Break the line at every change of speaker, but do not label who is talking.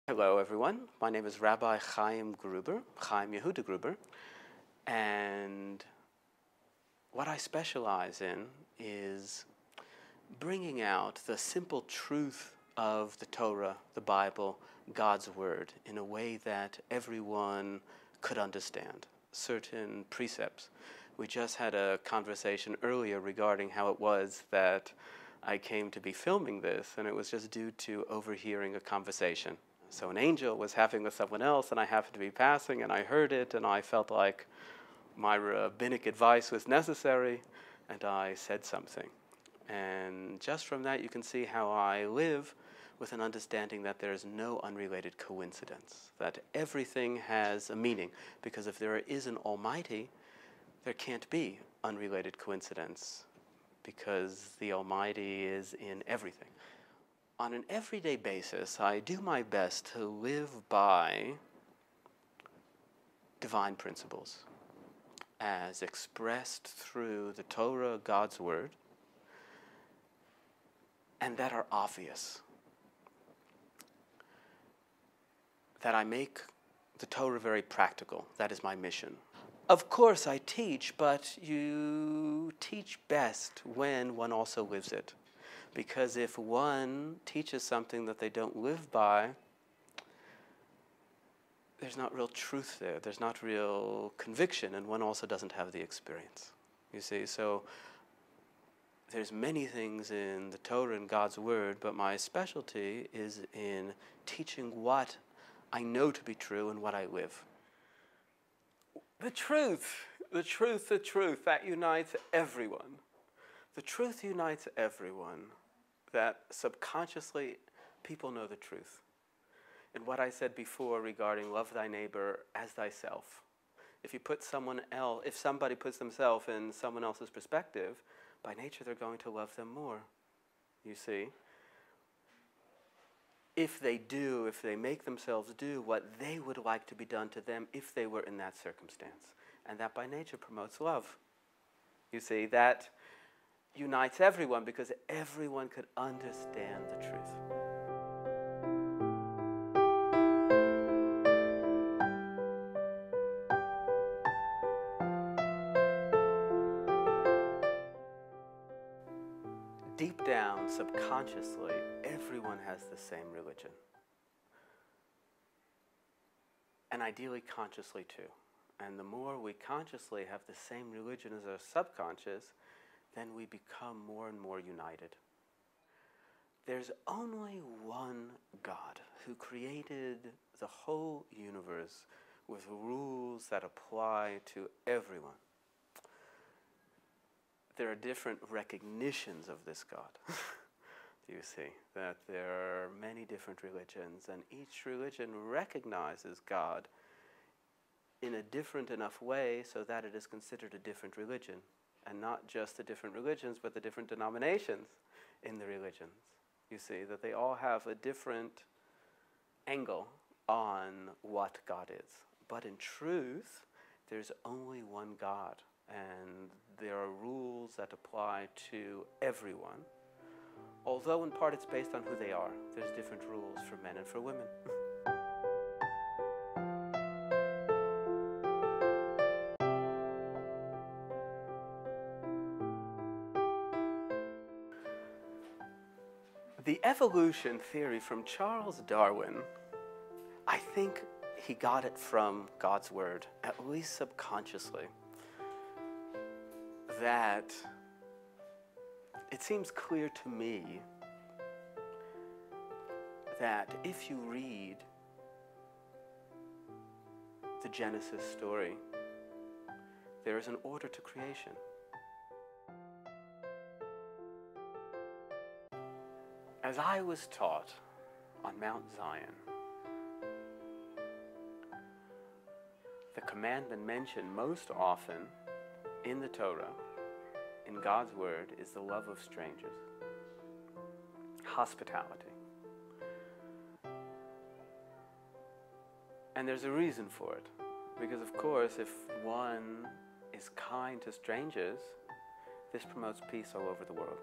Hello everyone, my name is Rabbi Chaim Gruber, Chaim Yehuda Gruber, and what I specialize in is bringing out the simple truth of the Torah, the Bible, God's Word, in a way that everyone could understand, certain precepts. We just had a conversation earlier regarding how it was that I came to be filming this, and it was just due to overhearing a conversation. So an angel was having with someone else, and I happened to be passing, and I heard it, and I felt like my rabbinic advice was necessary, and I said something. And just from that, you can see how I live with an understanding that there is no unrelated coincidence, that everything has a meaning, because if there is an Almighty, there can't be unrelated coincidence, because the Almighty is in everything. On an everyday basis, I do my best to live by divine principles as expressed through the Torah, God's Word, and that are obvious. That I make the Torah very practical. That is my mission. Of course I teach, but you teach best when one also lives it. Because if one teaches something that they don't live by, there's not real truth there. There's not real conviction, and one also doesn't have the experience. You see, so there's many things in the Torah and God's Word, but my specialty is in teaching what I know to be true and what I live. The truth, that unites everyone. The truth unites everyone, that subconsciously people know the truth. And what I said before regarding love thy neighbor as thyself. If somebody puts themselves in someone else's perspective, by nature they're going to love them more, you see. If they make themselves do what they would like to be done to them if they were in that circumstance. And that by nature promotes love. You see, that unites everyone because everyone could understand the truth. Deep down, subconsciously, everyone has the same religion. And ideally, consciously too. And the more we consciously have the same religion as our subconscious, then we become more and more united. There's only one God who created the whole universe with rules that apply to everyone. There are different recognitions of this God. You see, that there are many different religions, and each religion recognizes God in a different enough way so that it is considered a different religion. And not just the different religions, but the different denominations in the religions. You see, that they all have a different angle on what God is. But in truth, there's only one God. And there are rules that apply to everyone. Although in part it's based on who they are. There's different rules for men and for women. The evolution theory from Charles Darwin, I think he got it from God's Word, at least subconsciously. That it seems clear to me that if you read the Genesis story, there is an order to creation. As I was taught on Mount Zion, the commandment mentioned most often in the Torah, in God's Word, is the love of strangers, hospitality. And there's a reason for it, because of course if one is kind to strangers, this promotes peace all over the world.